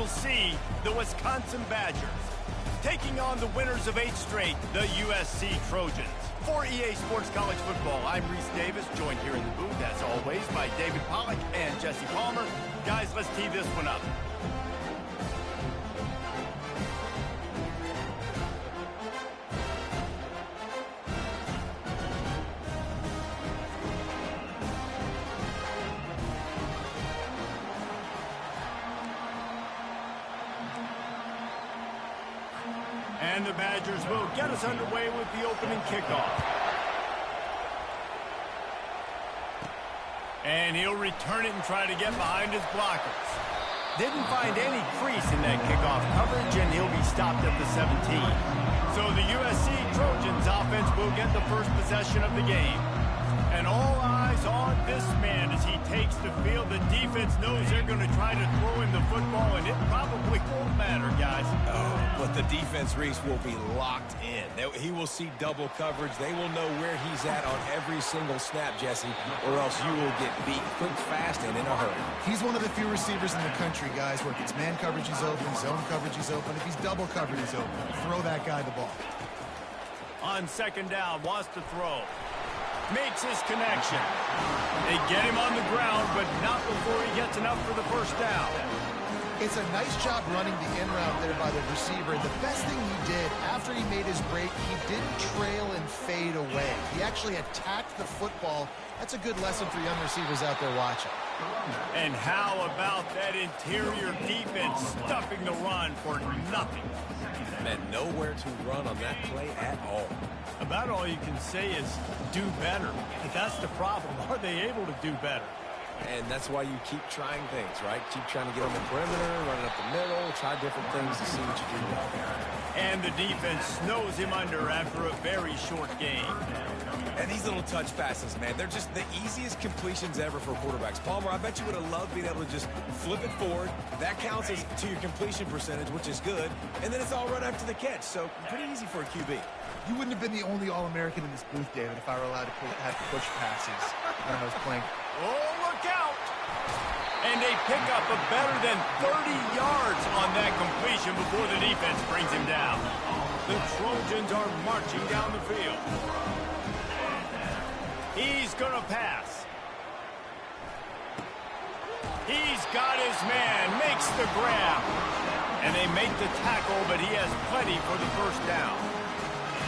will see the Wisconsin Badgers taking on the winners of 8 straight, the USC Trojans. For EA Sports College Football, I'm Reese Davis, joined here in the booth, as always, by David Pollack and Jesse Palmer. Guys, let's tee this one up. And the Badgers will get us underway with the opening kickoff. And he'll return it and try to get behind his blockers. Didn't find any crease in that kickoff coverage, and he'll be stopped at the 17. So the USC Trojans offense will get the first possession of the game. And all eyes on this man as he takes the field. The defense knows they're going to try to throw him the football, and it probably won't matter, guys. Oh, but the defense, Reese, will be locked in. He will see double coverage. They will know where he's at on every single snap, Jesse, or else you will get beat quick, fast, and in a hurry. He's one of the few receivers in the country, guys, where if it's man coverage, he's open, zone coverage, he's open. If he's double covered, he's open. Throw that guy the ball. On second down, wants to throw. Makes his connection. They get him on the ground, but not before he gets enough for the first down. It's a nice job running the in route there by the receiver. The best thing he did after he made his break, he didn't trail and fade away. He actually attacked the football. That's a good lesson for young receivers out there watching. And how about that interior defense stuffing the run for nothing? And nowhere to run on that play at all. About all you can say is do better. But that's the problem. Are they able to do better? And that's why you keep trying things, right? Keep trying to get on the perimeter, running up the middle, try different things to see what you can do. And the defense snows him under after a very short game. And these little touch passes, man, they're just the easiest completions ever for quarterbacks. Palmer, I bet you would have loved being able to just flip it forward. That counts as to your completion percentage, which is good. And then it's all run after the catch, so pretty easy for a QB. You wouldn't have been the only All-American in this booth, David, if I were allowed to have push passes when I was playing. Oh, look out! And they pick up a better than 30 yards on that completion before the defense brings him down. The Trojans are marching down the field. He's going to pass. He's got his man, makes the grab. And they make the tackle, but he has plenty for the first down.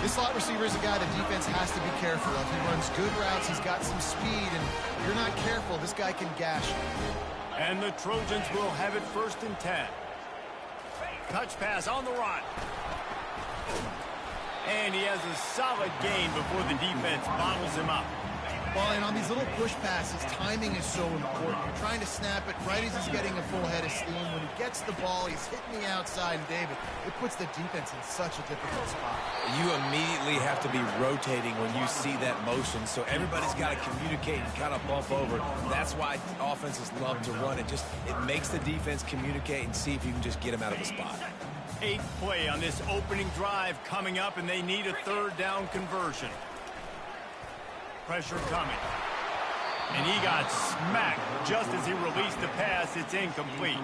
This slot receiver is a guy the defense has to be careful of. He runs good routes, he's got some speed, and if you're not careful, this guy can gash you. And the Trojans will have it 1st and 10. Touch pass on the run. And he has a solid gain before the defense bottles him up. Well, and on these little push passes, timing is so important. You're trying to snap it right as he's getting a full head of steam. When he gets the ball, he's hitting the outside, and David, it puts the defense in such a difficult spot. You immediately have to be rotating when you see that motion, so everybody's got to communicate and kind of bump over. That's why offenses love to run it. It makes the defense communicate and see if you can just get him out of the spot. 8th play on this opening drive coming up, and they need a 3rd down conversion. Pressure coming. And he got smacked just as he released the pass. It's incomplete.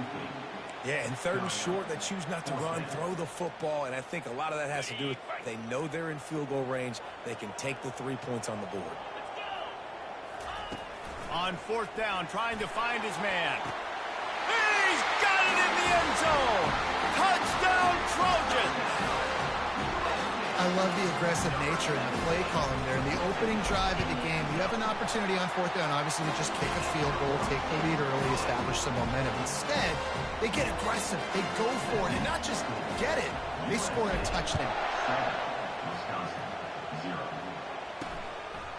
Yeah, and 3rd and short, they choose not to run, throw the football, and I think a lot of that has to do with they know they're in field goal range. They can take the 3 points on the board. On 4th down, trying to find his man. He's got it in the end zone. Touchdown, Trojans. I love the aggressive nature in the play column there. In the opening drive of the game, you have an opportunity on 4th down, obviously, to just kick a field goal, take the lead early, establish some momentum. Instead, they get aggressive. They go for it, and not just get it. They score a touchdown.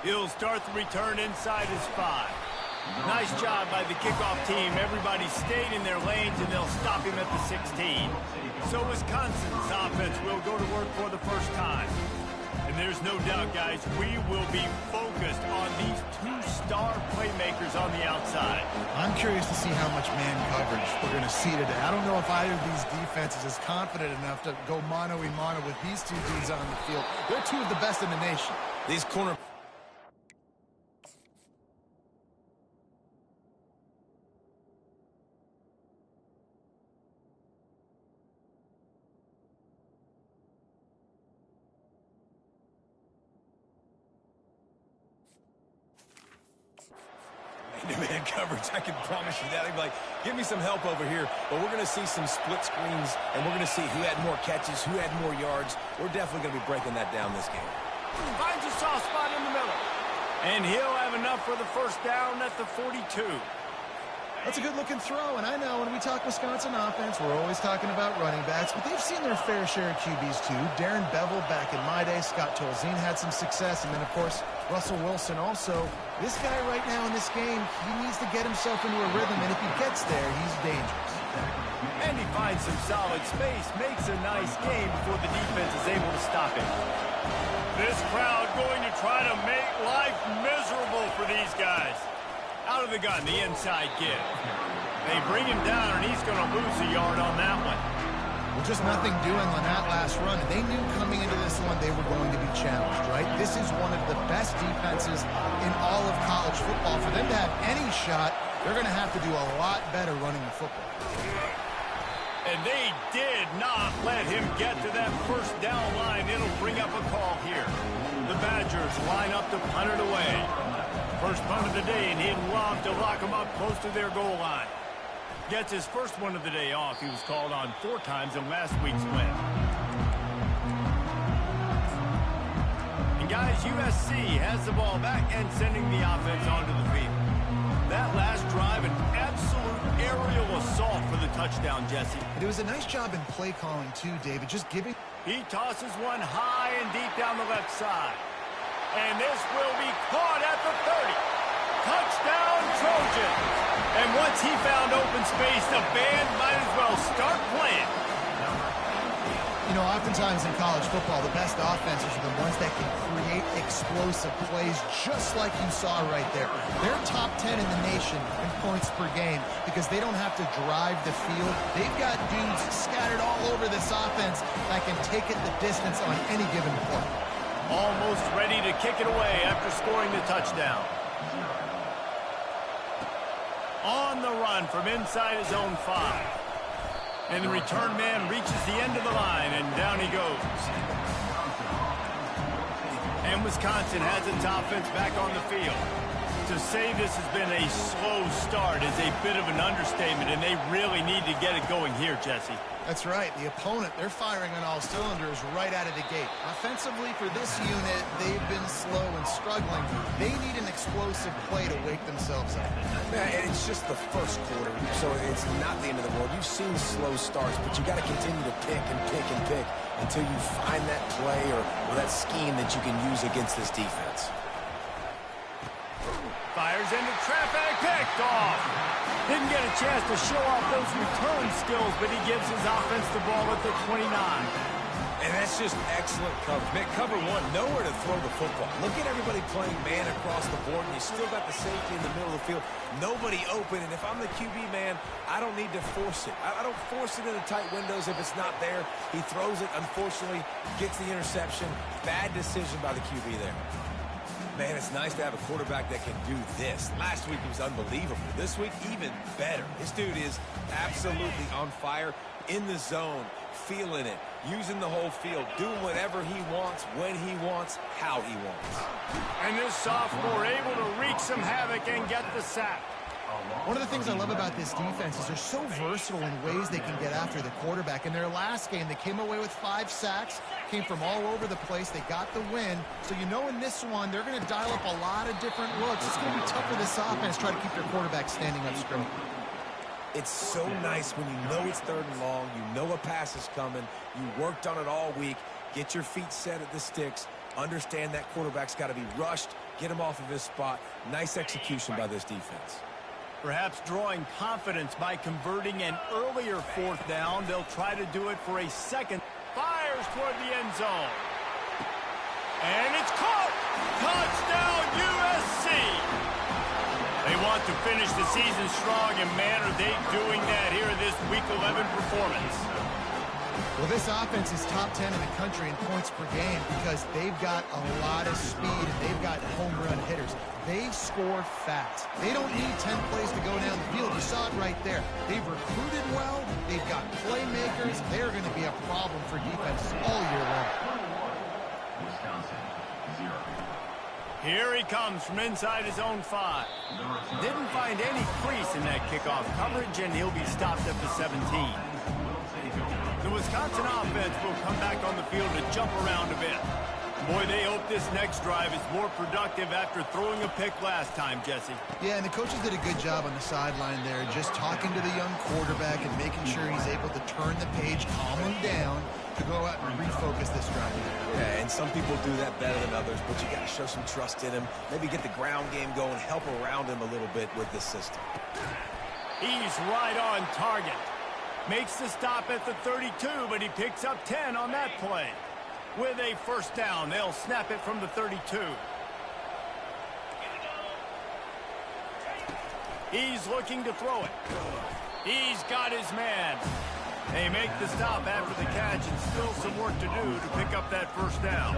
He'll start the return inside his 5. Nice job by the kickoff team. Everybody stayed in their lanes, and they'll stop him at the 16. So Wisconsin's offense will go to work for the first time. And there's no doubt, guys, we will be focused on these 2-star playmakers on the outside. I'm curious to see how much man coverage we're going to see today. I don't know if either of these defenses is confident enough to go mano-a-mano with these two dudes on the field. They're 2 of the best in the nation. These corner man coverage. I can promise you that. They'd be like, give me some help over here. But we're going to see some split screens, and we're going to see who had more catches, who had more yards. We're definitely going to be breaking that down this game. Finds a soft spot in the middle. And he'll have enough for the first down at the 42. That's a good-looking throw, and I know when we talk Wisconsin offense, we're always talking about running backs, but they've seen their fair share of QBs too. Darren Bevel back in my day, Scott Tolzien had some success, and then, of course, Russell Wilson also. This guy right now in this game, he needs to get himself into a rhythm, and if he gets there, he's dangerous. And he finds some solid space, makes a nice game before the defense is able to stop him. This crowd going to try to make life miserable for these guys. Out of the gun, the inside give. They bring him down, and he's going to lose a yard on that one. Well, just nothing doing on that last run, and they knew coming into this one they were going to be challenged, right? This is one of the best defenses in all of college football. For them to have any shot, they're going to have to do a lot better running the football. And they did not let him get to that first down line. It'll bring up a call here. The Badgers line up to punt it away. First punt of the day, and he'd love to lock them up close to their goal line. Gets his first one of the day off. He was called on 4 times in last week's win. And guys, USC has the ball back and sending the offense onto the field. That last drive, an absolute aerial assault for the touchdown, Jesse. It was a nice job in play calling too, David, just giving. He tosses one high and deep down the left side. And this will be caught at the 30. Touchdown, Trojan. And once he found open space, the band might as well start playing. You know, oftentimes in college football, the best offenses are the ones that can create explosive plays, just like you saw right there. They're top 10 in the nation in points per game because they don't have to drive the field. They've got dudes scattered all over this offense that can take it the distance on any given play. Almost ready to kick it away after scoring the touchdown. On the run from inside his own 5. And the return man reaches the end of the line, and down he goes. And Wisconsin has its offense back on the field. To say this has been a slow start is a bit of an understatement, and they really need to get it going here, Jesse. That's right. The opponent, they're firing on all cylinders right out of the gate. Offensively, for this unit, they've been slow and struggling. They need an explosive play to wake themselves up. Yeah, and it's just the first quarter, so it's not the end of the world. You've seen slow starts, but you got to continue to pick and pick and pick until you find that play or that scheme that you can use against this defense. Fires into traffic, picked off. Didn't get a chance to show off those return skills, but he gives his offense the ball at the 29. And that's just excellent coverage. Man, cover 1, nowhere to throw the football. Look at everybody playing man across the board, and you still got the safety in the middle of the field. Nobody open, and if I'm the QB, man, I don't need to force it. I don't force it into tight windows if it's not there. He throws it, unfortunately, gets the interception. Bad decision by the QB there. Man, it's nice to have a quarterback that can do this. Last week, he was unbelievable. This week, even better. This dude is absolutely on fire, in the zone, feeling it, using the whole field, doing whatever he wants, when he wants, how he wants. And this sophomore able to wreak some havoc and get the sack. One of the things I love about this defense is they're so versatile in ways they can get after the quarterback. In their last game, they came away with 5 sacks, came from all over the place. They got the win. So you know in this one, they're going to dial up a lot of different looks. It's going to be tough for this offense to try to keep their quarterback standing up straight. It's so nice when you know it's 3rd and long, you know a pass is coming, you worked on it all week, get your feet set at the sticks, understand that quarterback's got to be rushed, get him off of his spot. Nice execution by this defense. Perhaps drawing confidence by converting an earlier 4th down. They'll try to do it for a second. Fires toward the end zone. And it's caught! Touchdown, USC! They want to finish the season strong, and man, are they doing that here in this Week 11 performance. Well, this offense is top 10 in the country in points per game because they've got a lot of speed and they've got home run hitters. They score fast. They don't need 10 plays to go down the field. You saw it right there. They've recruited well. They've got playmakers. They're going to be a problem for defenses all year long. Here he comes from inside his own 5. Didn't find any crease in that kickoff coverage, and he'll be stopped at the 17. The Wisconsin offense will come back on the field to jump around a bit. Boy, they hope this next drive is more productive after throwing a pick last time, Jesse. Yeah, and the coaches did a good job on the sideline there, just talking to the young quarterback and making sure he's able to turn the page, calm him down, to go out and refocus this drive. Yeah, and some people do that better than others, but you got to show some trust in him. Maybe get the ground game going, help around him a little bit with this system. He's right on target. Makes the stop at the 32, but he picks up 10 on that play. With a first down, they'll snap it from the 32. He's looking to throw it. He's got his man. They make the stop after the catch, and still some work to do to pick up that first down.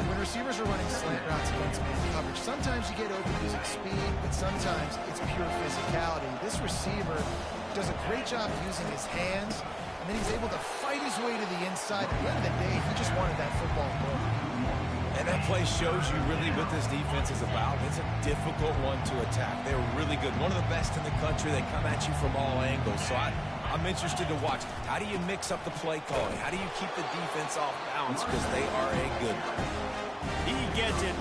When receivers are running slant routes against man coverage, sometimes you get open using speed, but sometimes it's pure physicality. This receiver does a great job using his hands, and then he's able to fight his way to the inside. At the end of the day, he just wanted that football goal. And that play shows you really what this defense is about. It's a difficult one to attack. They're really good. One of the best in the country. They come at you from all angles. So I'm interested to watch. How do you mix up the play calling? How do you keep the defense off balance? Because they are a good one. He gets it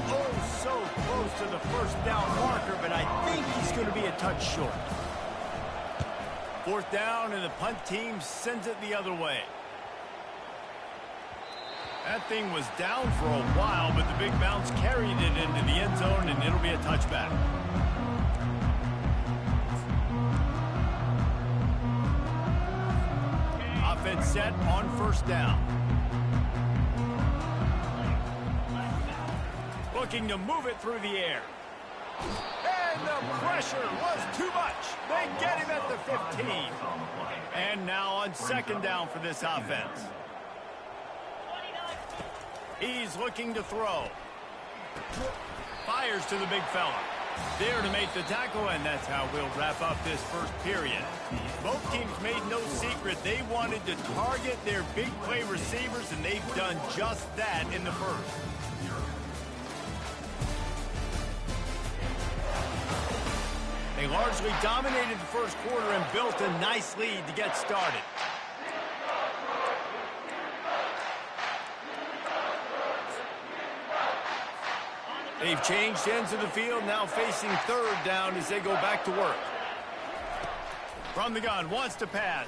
so close to the first down marker, but I think he's going to be a touch short. Fourth down, and the punt team sends it the other way. That thing was down for a while, but the big bounce carried it into the end zone, and it'll be a touchback. Offense set on first down. Looking to move it through the air. And the pressure was too much. They get him at the 15. And now on second down for this offense. He's looking to throw. Fires to the big fella. There to make the tackle, and that's how we'll wrap up this first period. Both teams made no secret they wanted to target their big play receivers, and they've done just that in the first. They largely dominated the first quarter and built a nice lead to get started. They've changed ends of the field, now facing third down as they go back to work. From the gun, wants to pass.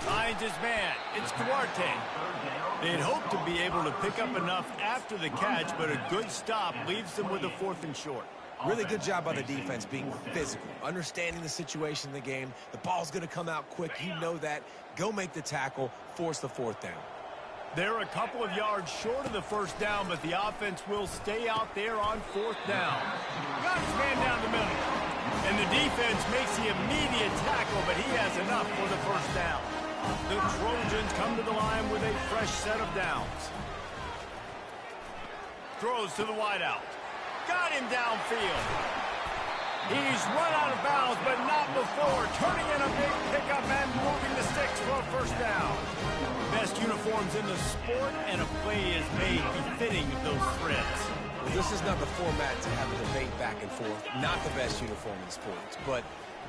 Finds his man. It's Duarte. They'd hoped to be able to pick up enough after the catch, but a good stop leaves them with a 4th and short. Really good job by the defense being physical, understanding the situation in the game. The ball's going to come out quick. You know that. Go make the tackle, force the 4th down. They're a couple of yards short of the first down, but the offense will stay out there on 4th down. Got his man down the middle. And the defense makes the immediate tackle, but he has enough for the first down. The Trojans come to the line with a fresh set of downs. Throws to the wideout. Got him downfield. He's run out of bounds, but not before. Turning in a big pickup and moving the sticks for a first down. Best uniforms in the sport, and a play is made befitting those threads. Well, this is not the format to have a debate back and forth. Not the best uniform in sports, but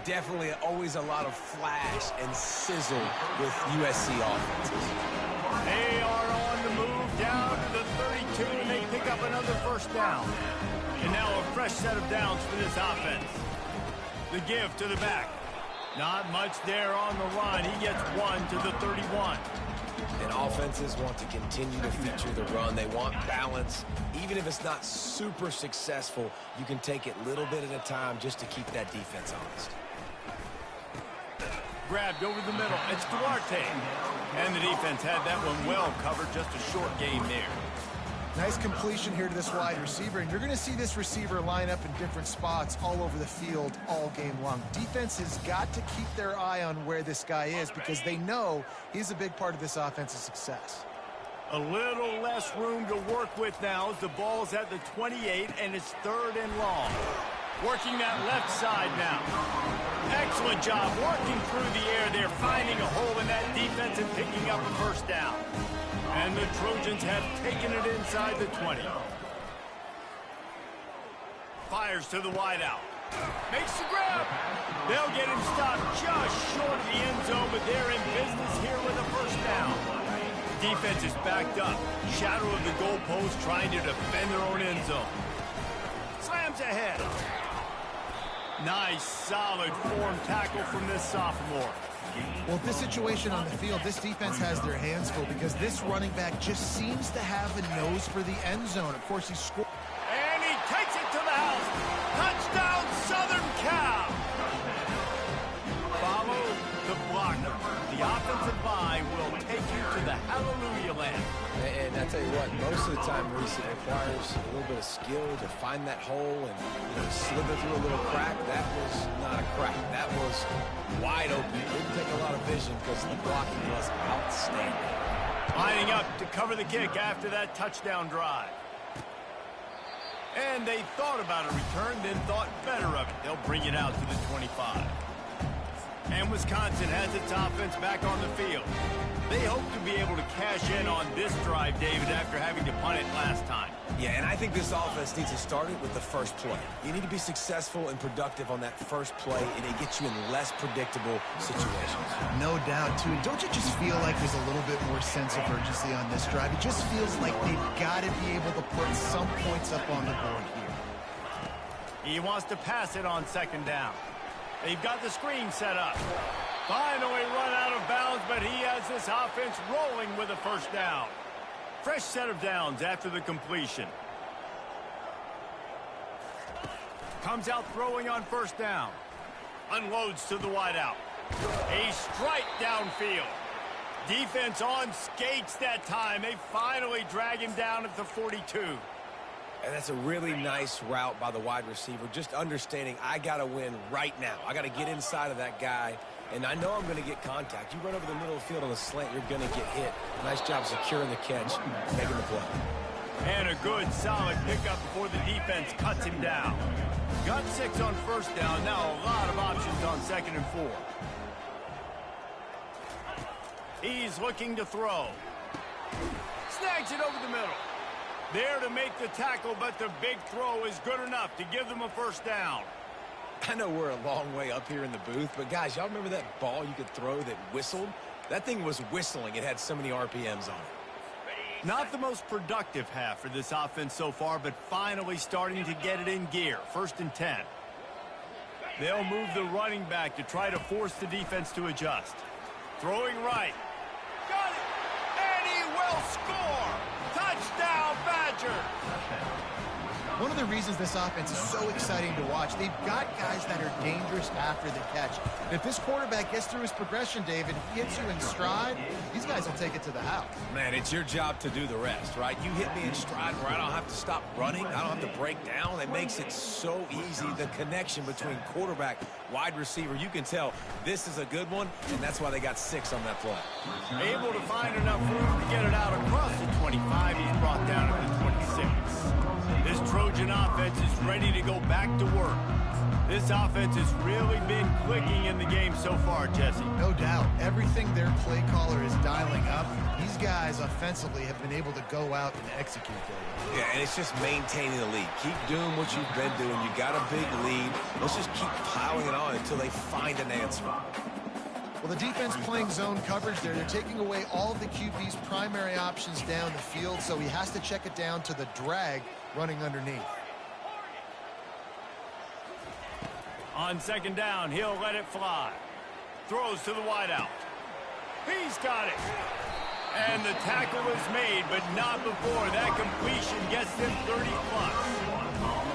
definitely always a lot of flash and sizzle with USC offenses. They are on the move down to the 32, and they pick up another first down. And now a fresh set of downs for this offense. The give to the back. Not much there on the run. He gets one to the 31. And offenses want to continue to feature the run. They want balance. Even if it's not super successful, you can take it little bit at a time just to keep that defense honest. Grabbed over the middle. It's Duarte. And the defense had that one well covered. Just a short game there. Nice completion here to this wide receiver, and you're going to see this receiver line up in different spots all over the field all game long. Defense has got to keep their eye on where this guy is because they know he's a big part of this offense's success. A little less room to work with now as the ball's at the 28, and it's 3rd and long. Working that left side now. Excellent job working through the air. They're finding a hole in that defense and picking up a first down. And the Trojans have taken it inside the 20. fires to the wideout. Makes the grab. They'll get him stopped just short of the end zone, but they're in business here with a first down. Defense is backed up. Shadow of the goalpost trying to defend their own end zone. Slams ahead. Nice, solid form tackle from this sophomore. Well, this situation on the field, this defense has their hands full because this running back just seems to have a nose for the end zone. Of course, he scored. And he takes it to the house. Touchdown, Southern Cal. Follow the blocker. The offensive line will take you to the hallelujah land. And I tell you what, most of the time, Reese, it requires a little bit of skill to find that hole and slither through a little crack. That was not a crack. That was wide open. It didn't take a lot of vision because the blocking was outstanding. Lining up to cover the kick after that touchdown drive. And they thought about a return, then thought better of it. They'll bring it out to the 25. And Wisconsin has its offense back on the field. They hope to be able to cash in on this drive, David, after having to punt it last time. Yeah, and I think this offense needs to start it with the first play. You need to be successful and productive on that first play, and it gets you in less predictable situations. No doubt, too. And don't you just feel like there's a little bit more sense of urgency on this drive? It just feels like they've got to be able to put some points up on the board here. He wants to pass it on second down. They've got the screen set up. Finally run out of bounds, but he has this offense rolling with a first down. Fresh set of downs after the completion. Comes out throwing on first down. Unloads to the wideout. A strike downfield. Defense on skates that time. They finally drag him down at the 42. And that's a really nice route by the wide receiver, just understanding I got to win right now. I got to get inside of that guy, and I know I'm going to get contact. You run over the middle of the field on a slant, you're going to get hit. Nice job securing the catch, making the play. And a good, solid pickup before the defense cuts him down. Got 6 on first down, now a lot of options on 2nd and 4. He's looking to throw. Snags it over the middle. There to make the tackle, but the big throw is good enough to give them a first down. I know we're a long way up here in the booth, but guys, y'all remember that ball you could throw that whistled? That thing was whistling. It had so many RPMs on it. Not the most productive half for this offense so far, but finally starting to get it in gear. 1st and 10. They'll move the running back to try to force the defense to adjust. Throwing right. Got it! And he will score! Touchdown, Badger! One of the reasons this offense is so exciting to watch, they've got guys that are dangerous after the catch. And if this quarterback gets through his progression, David, he hits you in stride, these guys will take it to the house. Man, it's your job to do the rest, right? You hit me in stride where I don't have to stop running. I don't have to break down. It makes it so easy. The connection between quarterback, wide receiver, you can tell this is a good one, and that's why they got 6 on that play. Able to find enough room to get it out across the 25. He's brought down at the 26. This Trojan offense is ready to go back to work. This offense has really been clicking in the game so far, Jesse. No doubt. Everything their play caller is dialing up, these guys offensively have been able to go out and execute that. Yeah, and it's just maintaining the lead. Keep doing what you've been doing. You got a big lead. Let's just keep piling it on until they find an answer. Well, the defense playing zone coverage there. They're taking away all of the QB's primary options down the field, so he has to check it down to the drag running underneath. On 2nd down, he'll let it fly. Throws to the wideout. He's got it. And the tackle is made, but not before. That completion gets them 30-plus.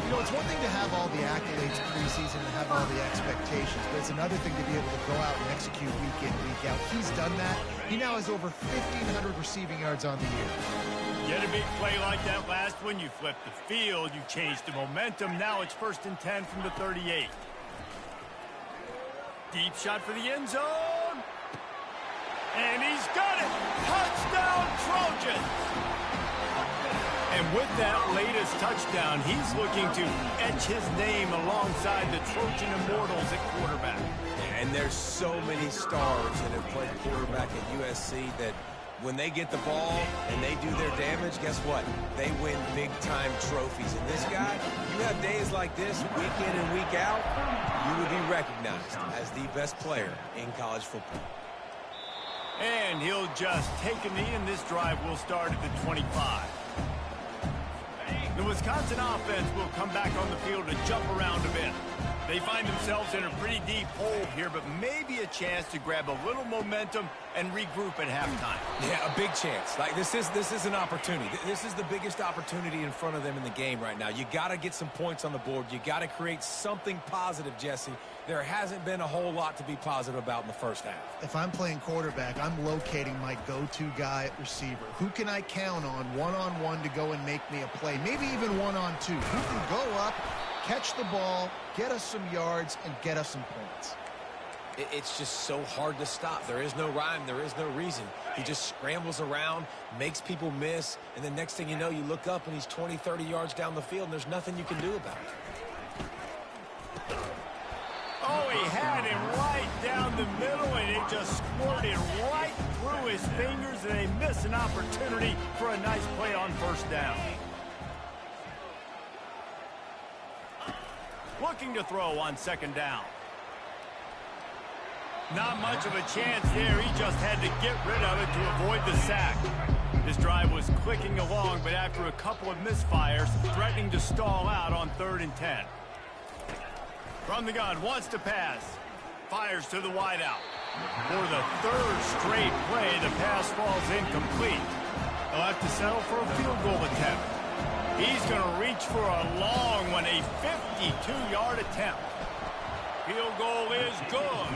You know, it's one thing to have all the accolades preseason and have all the expectations, but it's another thing to be able to go out and execute week in, week out. He's done that. He now has over 1,500 receiving yards on the year. Get a big play like that last one, you flip the field, you change the momentum. Now it's 1st and 10 from the 38. Deep shot for the end zone. And he's got it. Touchdown, Trojans. And with that latest touchdown, he's looking to etch his name alongside the Trojan Immortals at quarterback. And there's so many stars that have played quarterback at USC that When they get the ball and they do their damage, guess what? They win big-time trophies. And this guy, you have days like this, week in and week out, you will be recognized as the best player in college football. And he'll just take a knee, and this drive will start at the 25. The Wisconsin offense will come back on the field to jump around a bit. They find themselves in a pretty deep hole here, but maybe a chance to grab a little momentum and regroup at halftime. Yeah, a big chance. Like this is an opportunity. This is the biggest opportunity in front of them in the game right now. You got to get some points on the board. You got to create something positive, Jesse. There hasn't been a whole lot to be positive about in the first half. If I'm playing quarterback, I'm locating my go-to guy at receiver. Who can I count on one-on-one to go and make me a play? Maybe even one-on-two. Who can go up, catch the ball, get us some yards, and get us some points? It's just so hard to stop. There is no rhyme. There is no reason. He just scrambles around, makes people miss, and the next thing you know, you look up and he's 20, 30 yards down the field, and there's nothing you can do about it. Oh, he had him right down the middle, and it just squirted right through his fingers, and they miss an opportunity for a nice play on first down. Looking to throw on second down. Not much of a chance there. He just had to get rid of it to avoid the sack. This drive was clicking along, but after a couple of misfires, threatening to stall out on 3rd and 10. From the gun, wants to pass. Fires to the wideout. For the 3rd straight play, the pass falls incomplete. They'll have to settle for a field goal attempt. He's going to reach for a long one, a 52-yard attempt. Field goal is good.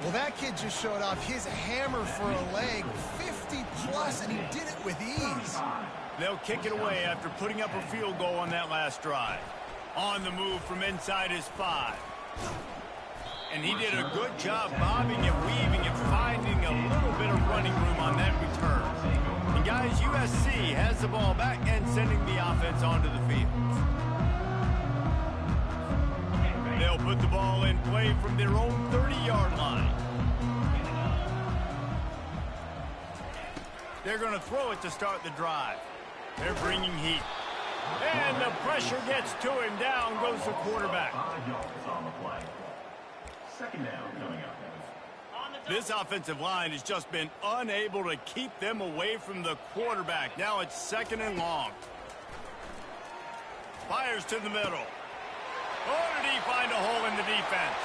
Well, that kid just showed off his hammer for a leg, 50-plus, and he did it with ease. They'll kick it away after putting up a field goal on that last drive. On the move from inside his 5. And he did a good job bobbing and weaving and finding a little bit of running room on that return. And guys, USC has the ball back and sending the offense onto the field. They'll put the ball in play from their own 30-yard line. They're going to throw it to start the drive. They're bringing heat. And the pressure gets to him. Down goes the quarterback. Second down coming up. This offensive line has just been unable to keep them away from the quarterback. Now it's 2nd and long. Fires to the middle. Oh, did he find a hole in the defense?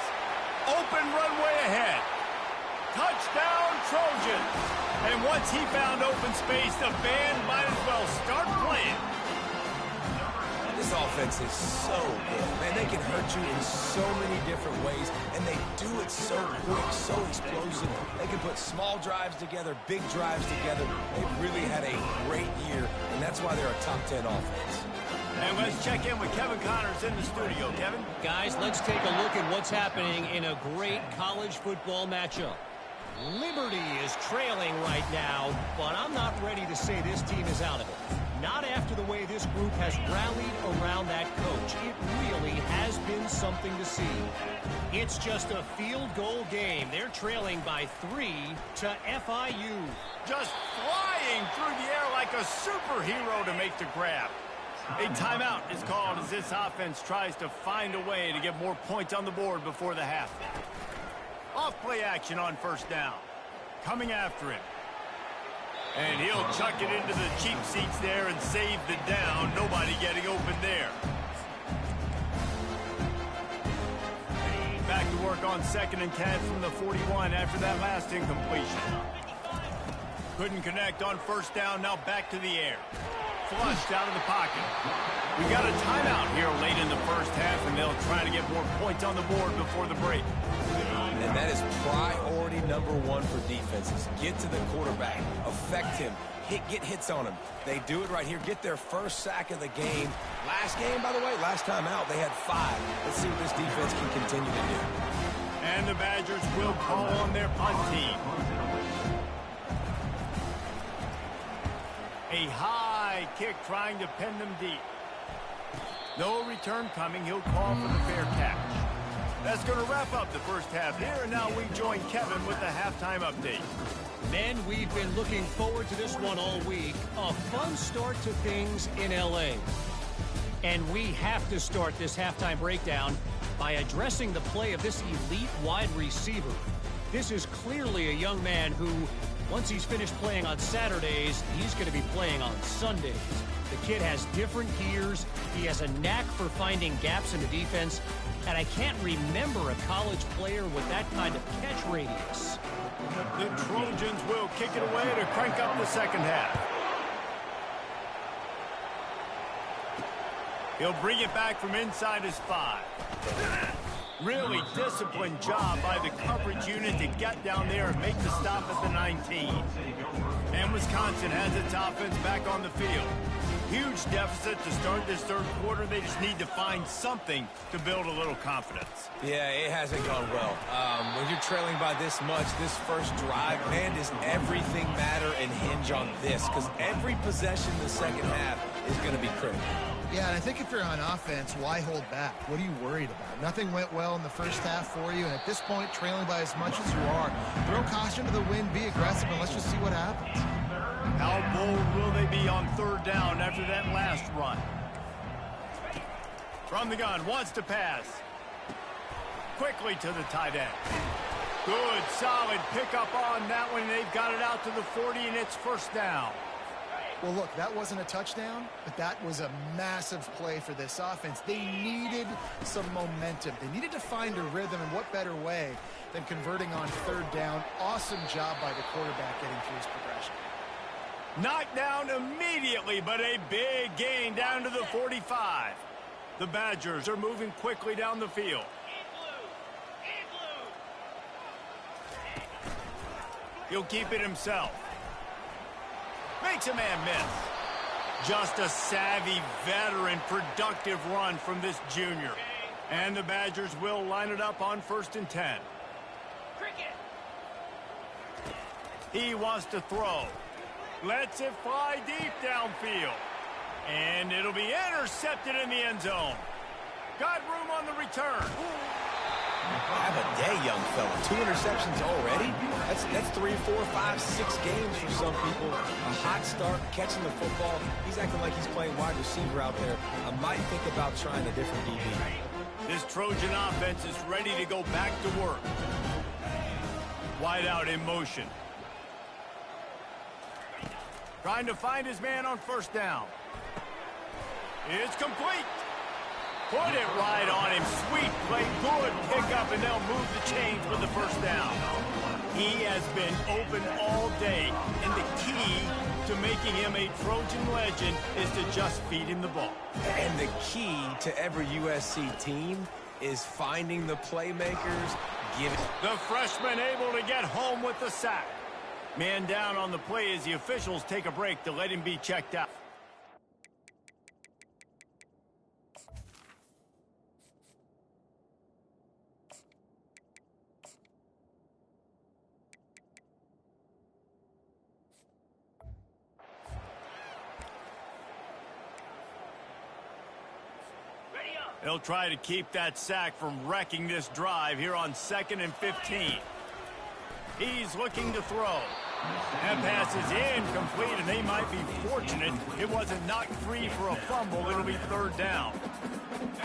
Open runway ahead. Touchdown, Trojans. And once he found open space, the band might as well start playing. This offense is so good. Man, they can hurt you in so many different ways, and they do it so quick, so explosive. They can put small drives together, big drives together. They've really had a great year, and that's why they're a top 10 offense. And let's check in with Kevin Connors in the studio. Kevin? Guys, let's take a look at what's happening in a great college football matchup. Liberty is trailing right now, but I'm not ready to say this team is out of it. Not after the way this group has rallied around that coach. It really has been something to see. It's just a field goal game. They're trailing by 3 to FIU. Just flying through the air like a superhero to make the grab. A timeout is called as this offense tries to find a way to get more points on the board before the half. Off play action on first down. Coming after him. And he'll chuck it into the cheap seats there and save the down. Nobody getting open there. Back to work on 2nd and 10 from the 41 after that last incompletion. Couldn't connect on first down. Now back to the air. Flushed out of the pocket. We got a timeout here late in the first half, and they'll try to get more points on the board before the break. And that is priority number 1 for defenses. Get to the quarterback. Affect him. Get hits on him. They do it right here. Get their first sack of the game. Last game, by the way, last time out, they had 5. Let's see what this defense can continue to do. And the Badgers will call on their punt team. A high kick trying to pin them deep. No return coming. He'll call for the fair catch. That's going to wrap up the first half here, and now we join Kevin with the halftime update. Men, we've been looking forward to this one all week. A fun start to things in L.A. And we have to start this halftime breakdown by addressing the play of this elite wide receiver. This is clearly a young man who, once he's finished playing on Saturdays, he's going to be playing on Sundays. The kid has different gears. He has a knack for finding gaps in the defense. And I can't remember a college player with that kind of catch radius. The Trojans will kick it away to crank up the second half. He'll bring it back from inside his 5. Really disciplined job by the coverage unit to get down there and make the stop at the 19. And Wisconsin has its offense back on the field. Huge deficit to start this third quarter. They just need to find something to build a little confidence. Yeah, it hasn't gone well. When you're trailing by this much, this first drive, man, does everything matter and hinge on this? Because every possession in the second half is going to be critical. Yeah, and I think if you're on offense, why hold back? What are you worried about? Nothing went well in the first half for you, and at this point, trailing by as much as you are, throw caution to the wind, be aggressive, and let's just see what happens. How bold will they be on third down after that last run? From the gun, wants to pass. Quickly to the tight end. Good, solid pickup on that one. They've got it out to the 40, and it's first down. Well, look, that wasn't a touchdown, but that was a massive play for this offense. They needed some momentum. They needed to find a rhythm, and what better way than converting on third down. Awesome job by the quarterback getting through his progression. Knocked down immediately, but a big gain down to the 45. The Badgers are moving quickly down the field. He'll keep it himself. Makes a man miss. Just a savvy, veteran, productive run from this junior. And the Badgers will line it up on 1st and 10. He wants to throw. Lets it fly deep downfield. And it'll be intercepted in the end zone. Got room on the return. Have a day, young fella. 2 interceptions already? That's 3, 4, 5, 6 games for some people. A hot start, catching the football. He's acting like he's playing wide receiver out there. I might think about trying a different DB. This Trojan offense is ready to go back to work. Wide out in motion. Trying to find his man on first down. It's complete. Put it right on him. Sweet play. Good pickup, and they'll move the chains with the first down. He has been open all day, and the key to making him a Trojan legend is to just feed him the ball. And the key to every USC team is finding the playmakers. The freshman able to get home with the sack. Man down on the play as the officials take a break to let him be checked out. They'll try to keep that sack from wrecking this drive here on 2nd and 15. He's looking to throw. That pass is incomplete, and they might be fortunate it wasn't knocked free for a fumble. It'll be 3rd down.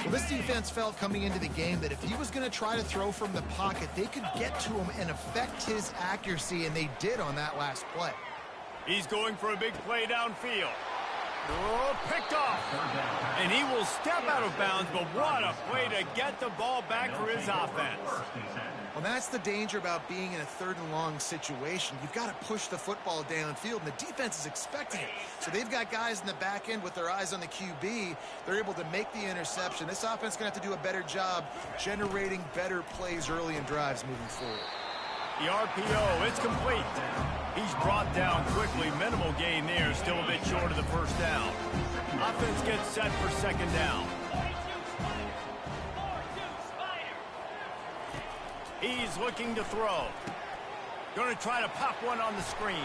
Well, this defense felt coming into the game that if he was going to try to throw from the pocket, they could get to him and affect his accuracy, and they did on that last play. He's going for a big play downfield. Oh, picked off. And he will step out of bounds, but what a play to get the ball back for his offense. Well, that's the danger about being in a 3rd and long situation. You've got to push the football downfield, and the defense is expecting it. So they've got guys in the back end with their eyes on the QB. They're able to make the interception. This offense is going to have to do a better job generating better plays early in drives moving forward. The RPO, it's complete. He's brought down quickly. Minimal gain there, still a bit short of the first down. Offense gets set for 2nd down. He's looking to throw. Going to try to pop one on the screen.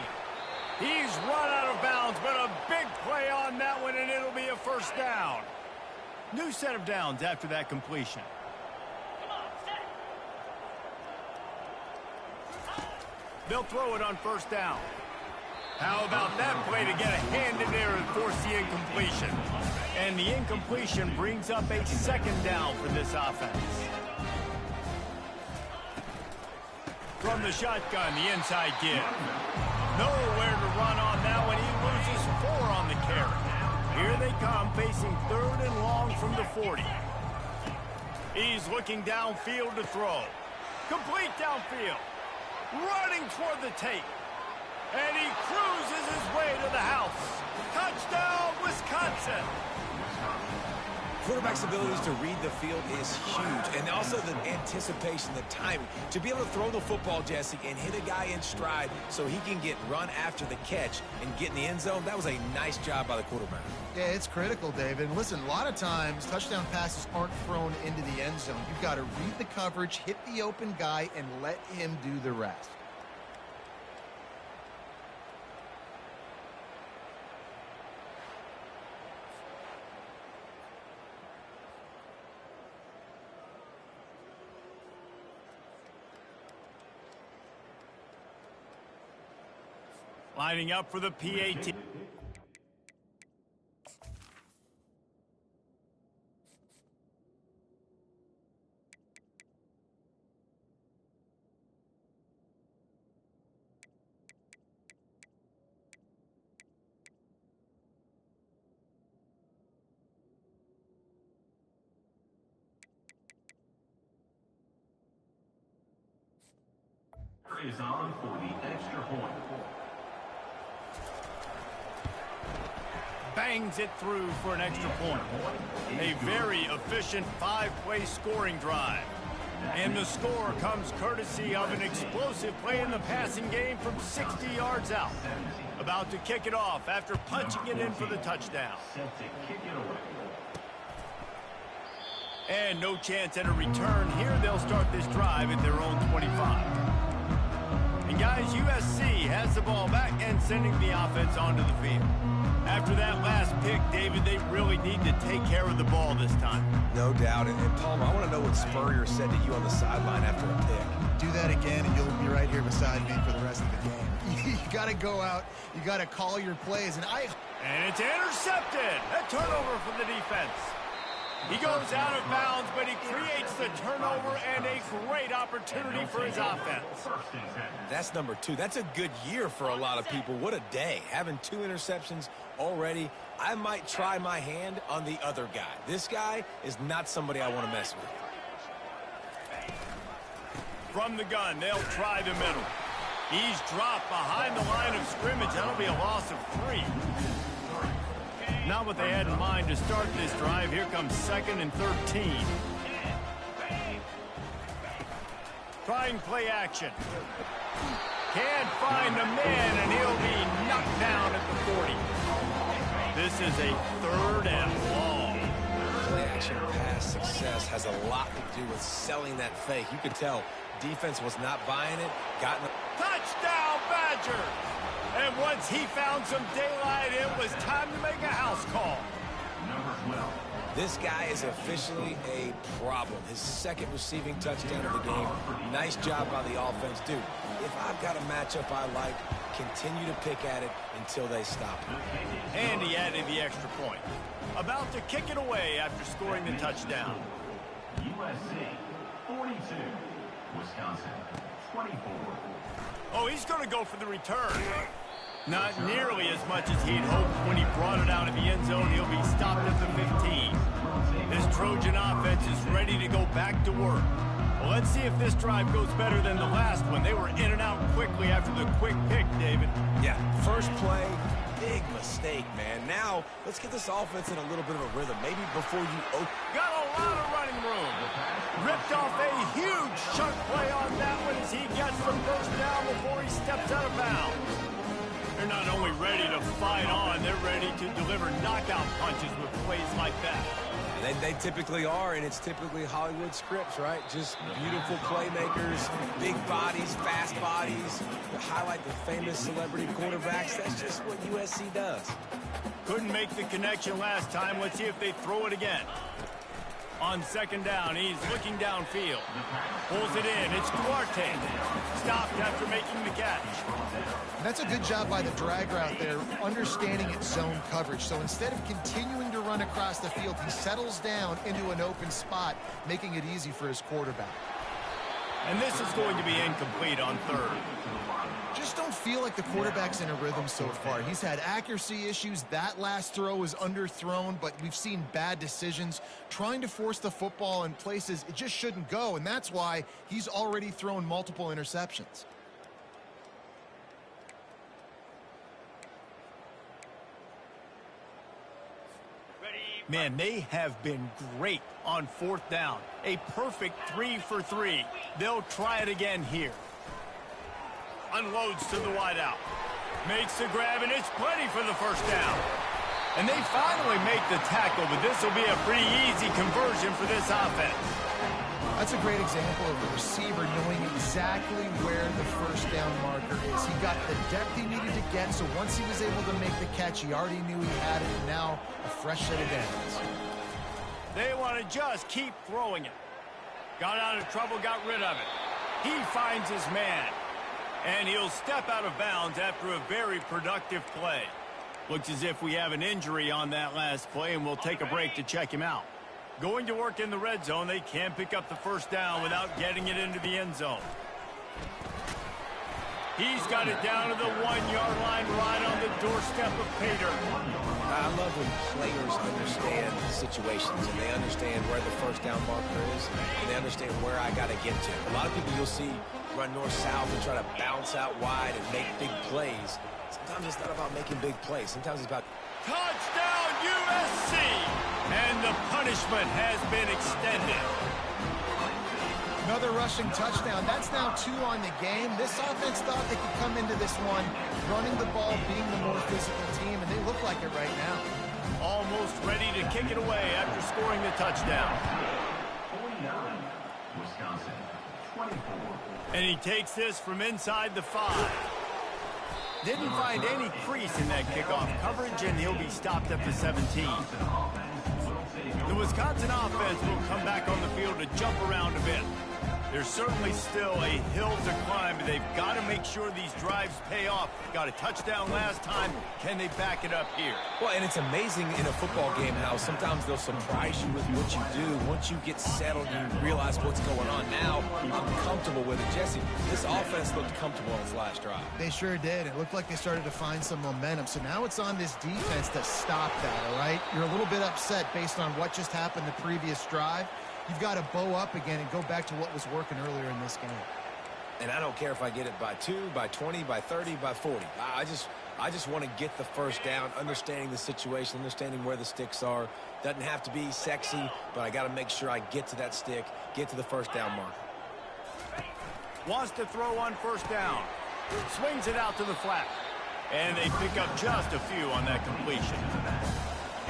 He's run out of bounds, but a big play on that one, and it'll be a first down. New set of downs after that completion. They'll throw it on first down. How about that play to get a hand in there and force the incompletion? And the incompletion brings up a second down for this offense. From the shotgun, the inside give. Nowhere to run on that one. He loses 4 on the carry. Here they come, facing 3rd and long from the 40. He's looking downfield to throw. Complete downfield. Running toward the tape. And he cruises his way to the house. Touchdown, Wisconsin. Quarterback's abilities to read the field is huge, and also the anticipation, the timing. To be able to throw the football, Jesse, and hit a guy in stride so he can get run after the catch and get in the end zone, that was a nice job by the quarterback. Yeah, it's critical, David. And listen, a lot of times touchdown passes aren't thrown into the end zone. You've got to read the coverage, hit the open guy, and let him do the rest. Lining up for the PAT. Is on for the extra point. Bangs it through for an extra point. A very efficient 5-play scoring drive. And the score comes courtesy of an explosive play in the passing game from 60 yards out. About to kick it off after punching it in for the touchdown. And no chance at a return here. They'll start this drive at their own 25. And guys, USC has the ball back and sending the offense onto the field. After that last pick, David, they really need to take care of the ball this time. No doubt. And Palmer, I want to know what Spurrier said to you on the sideline after a pick. Do that again, and you'll be right here beside me for the rest of the game. You got to go out. You got to call your plays. And it's intercepted. A turnover for the defense. He goes out of bounds, but he creates the turnover and a great opportunity for his offense. That's number 2. That's a good year for a lot of people. What a day. Having 2 interceptions already. I might try my hand on the other guy. This guy is not somebody I want to mess with. From the gun, they'll try the middle. He's dropped behind the line of scrimmage. That'll be a loss of 3. Not what they had in mind to start this drive. Here comes 2nd and 13. Trying play action. Can't find the man, and he'll be knocked down at the 40. This is a 3rd and long. Play action pass success has a lot to do with selling that fake. You could tell defense was not buying it. Touchdown, Badgers! And once he found some daylight, it was time to make a house call. Number 12. This guy is officially a problem. His 2nd receiving touchdown of the game. Nice job by the offense. Dude, if I've got a matchup I like, continue to pick at it until they stop it. And he added the extra point. About to kick it away after scoring the touchdown. USC 42. Wisconsin 24. Oh, he's going to go for the return. Not nearly as much as he'd hoped when he brought it out of the end zone. He'll be stopped at the 15. This Trojan offense is ready to go back to work. Well, let's see if this drive goes better than the last one. They were in and out quickly after the quick pick, David. Yeah, first play, big mistake, man. Now, let's get this offense in a little bit of a rhythm. Maybe before you open. Got a lot of running room. Ripped off a huge chunk play on that one as he gets the first down before he steps out of bounds. They're not only ready to fight on, they're ready to deliver knockout punches with plays like that. They typically are, and it's typically Hollywood scripts, right? Just beautiful playmakers, big bodies, fast bodies, highlight the famous celebrity quarterbacks. That's just what USC does. Couldn't make the connection last time. Let's see if they throw it again. On second down, he's looking downfield. Pulls it in. It's Duarte. Stopped after making the catch. That's a good job by the drag route there, understanding its zone coverage. So instead of continuing to run across the field, he settles down into an open spot, making it easy for his quarterback. And this is going to be incomplete on third. Just don't feel like the quarterback's in a rhythm so far. He's had accuracy issues. That last throw was underthrown, but we've seen bad decisions trying to force the football in places it just shouldn't go, and that's why he's already thrown multiple interceptions. Man, they have been great on fourth down. A perfect 3 for 3. They'll try it again here. Unloads to the wideout. Makes the grab, and it's plenty for the first down. And they finally make the tackle, but this will be a pretty easy conversion for this offense. That's a great example of the receiver knowing exactly where the first down marker is. He got the depth he needed to get, so once he was able to make the catch, he already knew he had it, and now a fresh set of downs. They want to just keep throwing it. Got out of trouble, got rid of it. He finds his man. And he'll step out of bounds after a very productive play. Looks as if we have an injury on that last play, and we'll take a break to check him out. Going to work in the red zone. They can't pick up the first down without getting it into the end zone. He's got it down to the 1-yard line right on the doorstep of Pater. I love when players understand situations and they understand where the first down marker is and they understand where I got to get to. A lot of people you'll see run north-south and try to bounce out wide and make big plays. Sometimes it's not about making big plays. Sometimes it's about... Touchdown, USC! And the punishment has been extended. Another rushing touchdown. That's now 2 on the game. This offense thought they could come into this one running the ball, being the more physical team, and they look like it right now. Almost ready to kick it away after scoring the touchdown. 49, Wisconsin, 24. And he takes this from inside the 5. Didn't find any crease in that kickoff coverage, and he'll be stopped at the 17. The Wisconsin offense will come back on the field to jump around a bit. There's certainly still a hill to climb, but they've got to make sure these drives pay off. Got a touchdown last time. Can they back it up here? Well, and it's amazing in a football game how sometimes they'll surprise you with what you do. Once you get settled, you realize what's going on. Now, I'm comfortable with it. Jesse, this offense looked comfortable on its last drive. They sure did. It looked like they started to find some momentum. So now it's on this defense to stop that, all right? You're a little bit upset based on what just happened the previous drive. You've got to bow up again and go back to what was working earlier in this game. And I don't care if I get it by 2, by 20, by 30, by 40. I just want to get the first down, understanding the situation, understanding where the sticks are. Doesn't have to be sexy, but I got to make sure I get to that stick, get to the first down mark. Wants to throw on first down. Swings it out to the flat. And they pick up just a few on that completion.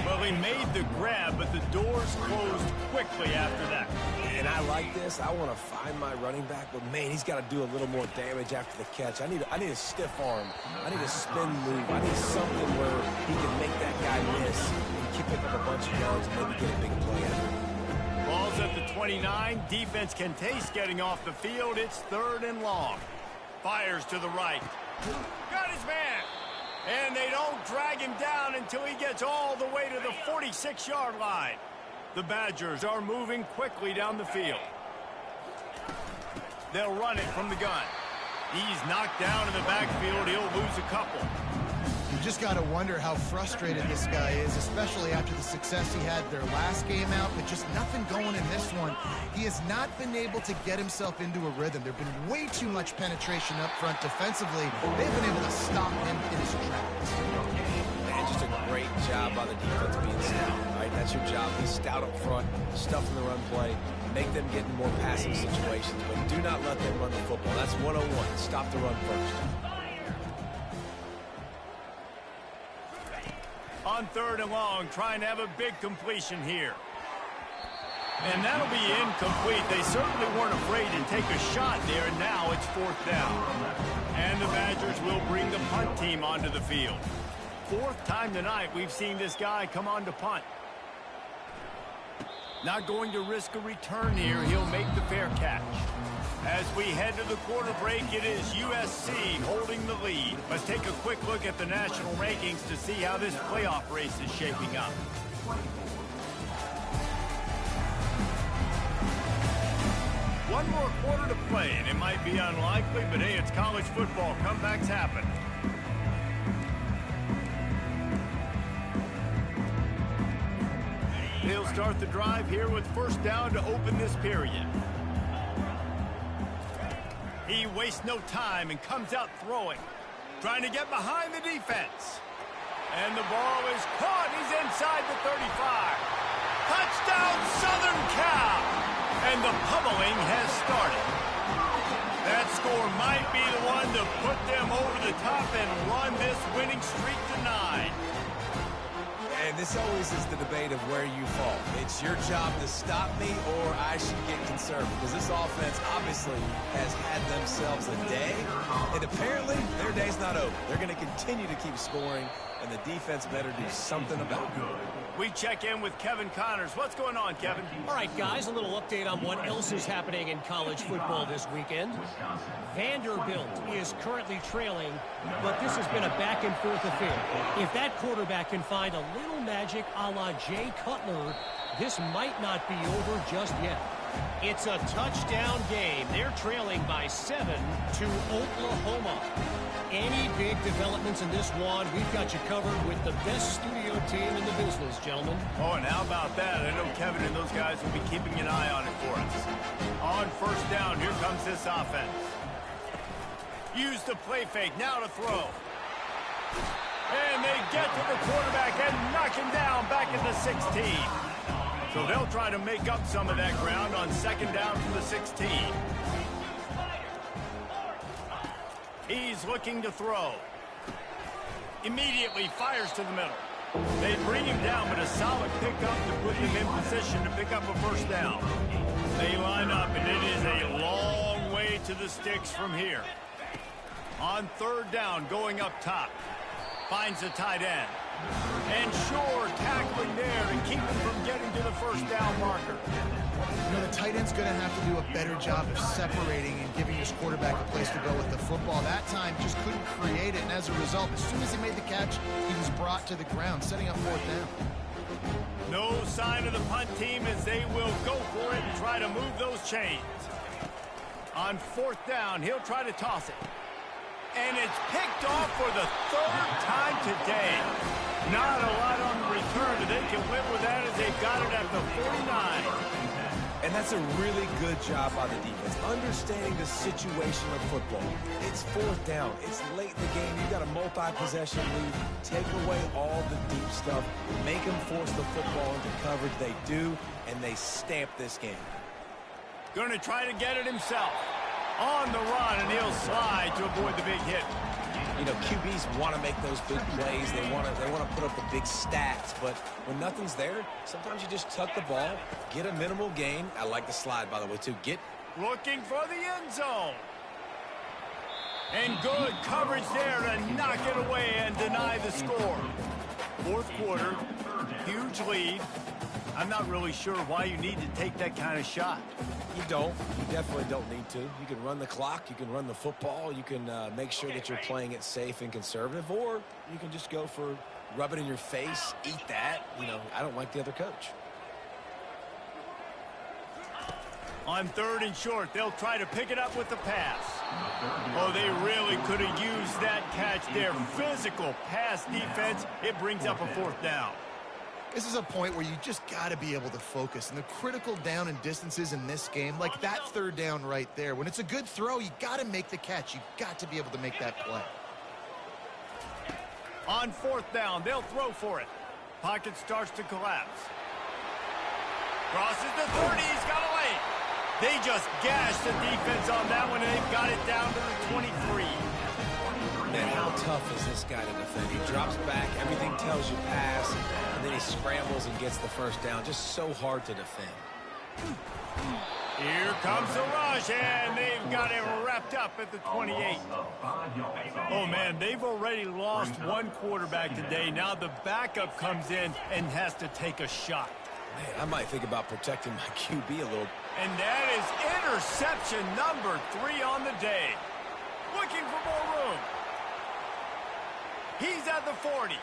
Well, he made the grab, but the doors closed quickly after that. And I like this. I want to find my running back, but, man, he's got to do a little more damage after the catch. I need a stiff arm. I need a spin move. I need something where he can make that guy miss and keep picking up a bunch of yards and maybe get a big play out of it. Ball's at the 29. Defense can taste getting off the field. It's 3rd and long. Fires to the right. Got his man. And they don't drag him down until he gets all the way to the 46-yard line. The Badgers are moving quickly down the field. They'll run it from the gun. He's knocked down in the backfield. He'll lose a couple. You just got to wonder how frustrated this guy is, especially after the success he had their last game out, but just nothing going in this one. He has not been able to get himself into a rhythm. There have been way too much penetration up front defensively. They've been able to stop him in his tracks. Man, just a great job by the defense being stout, right? That's your job. Be stout up front, stuff in the run play, make them get in more passing situations, but do not let them run the football. That's 101. Stop the run first. On 3rd and long, trying to have a big completion here. And that'll be incomplete. They certainly weren't afraid to take a shot there, and now it's 4th down. And the Badgers will bring the punt team onto the field. 4th time tonight we've seen this guy come on to punt. Not going to risk a return here. He'll make the fair catch. As we head to the quarter break, it is USC holding the lead. Let's take a quick look at the national rankings to see how this playoff race is shaping up. One more quarter to play, and it might be unlikely, but hey, it's college football. Comebacks happen. They'll start the drive here with first down to open this period. He wastes no time and comes out throwing. Trying to get behind the defense. And the ball is caught. He's inside the 35. Touchdown, Southern Cal! And the pummeling has started. That score might be the one to put them over the top and run this winning streak to 9. And this always is the debate of where you fall. It's your job to stop me or I should get conservative. Because this offense obviously has had themselves a day. And apparently their day's not over. They're going to continue to keep scoring. And the defense better do something about it. We check in with Kevin Connors. What's going on, Kevin? All right, guys, a little update on what else is happening in college football this weekend. Vanderbilt is currently trailing, but this has been a back-and-forth affair. If that quarterback can find a little magic a la Jay Cutler, this might not be over just yet. It's a touchdown game. They're trailing by 7 to Oklahoma. Any big developments in this one, we've got you covered with the best studio team in the business, gentlemen. Oh, and how about that? I know Kevin and those guys will be keeping an eye on it for us. On first down, here comes this offense. Use the play fake, now to throw. And they get to the quarterback and knock him down back at the 16. So they'll try to make up some of that ground on second down from the 16. He's looking to throw. Immediately fires to the middle. They bring him down, but a solid pickup to put him in position to pick up a first down. They line up, and it is a long way to the sticks from here. On third down, going up top. Finds the tight end. And Shore tackling there to keep him from getting to the first down marker. You know, the tight end's going to have to do a better job of separating and giving his quarterback a place to go with the football. That time just couldn't create it, and as a result, as soon as he made the catch, he was brought to the ground, setting up fourth down. No sign of the punt team as they will go for it and try to move those chains. On fourth down, he'll try to toss it. And it's picked off for the third time today. Not a lot on the return, but they can live with that as they've got it at the 49. And that's a really good job by the defense, understanding the situation of football. It's fourth down. It's late in the game. You've got a multi-possession lead. Take away all the deep stuff. Make them force the football into coverage. They do, and they stamp this game. Going to try to get it himself. On the run, and he'll slide to avoid the big hit. You know, QBs want to make those big plays. They want to put up the big stats. But when nothing's there, sometimes you just tuck the ball, get a minimal gain. I like the slide, by the way, too. Looking for the end zone. And good coverage there to knock it away and deny the score. Fourth quarter, huge lead. I'm not really sure why you need to take that kind of shot. You don't. You definitely don't need to. You can run the clock. You can run the football. You can make sure that you're playing it safe and conservative. Or you can just go for rub it in your face, eat that. You know, I don't like the other coach. On third and short, they'll try to pick it up with the pass. Oh, they really could have used that catch there. Physical pass defense. It brings up a fourth down. This is a point where you just got to be able to focus. And the critical down and distances in this game, like that third down right there, when it's a good throw, you got to make the catch. You got to be able to make that play. On fourth down, they'll throw for it. Pocket starts to collapse. Crosses the 30. He's got a lane. They just gashed the defense on that one, and they've got it down to the 23. Man, how tough is this guy to defend? He drops back, everything tells you pass, and then he scrambles and gets the first down. Just so hard to defend. Here comes the rush, and they've got it wrapped up at the 28. Oh, man, they've already lost one quarterback today. Now the backup comes in and has to take a shot. Man, I might think about protecting my QB a little. And that is interception number 3 on the day. Looking for more room. He's at the 40.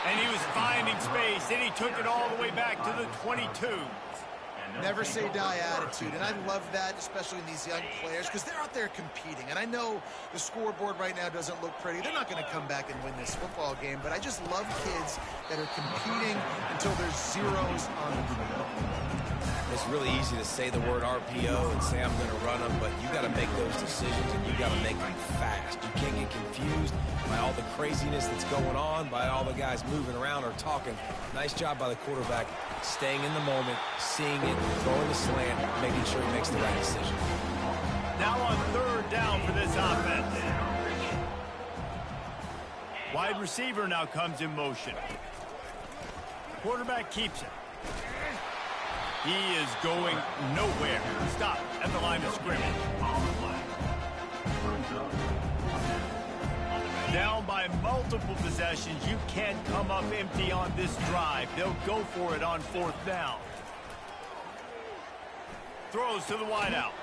And he was finding space, and he took it all the way back to the 22. Never say die attitude, and I love that, especially in these young players, because they're out there competing. And I know the scoreboard right now doesn't look pretty. They're not going to come back and win this football game, but I just love kids that are competing until there's zeros on the field. It's really easy to say the word RPO and say I'm going to run them, but you got to make those decisions, and you got to make them fast. You can't get confused by all the craziness that's going on, by all the guys moving around or talking. Nice job by the quarterback, staying in the moment, seeing it, throwing the slant, making sure he makes the right decision. Now on 3rd down for this offense. Wide receiver now comes in motion. Quarterback keeps it. He is going nowhere. Stop at the line of scrimmage. Down by multiple possessions. You can't come up empty on this drive. They'll go for it on 4th down. Throws to the wideout.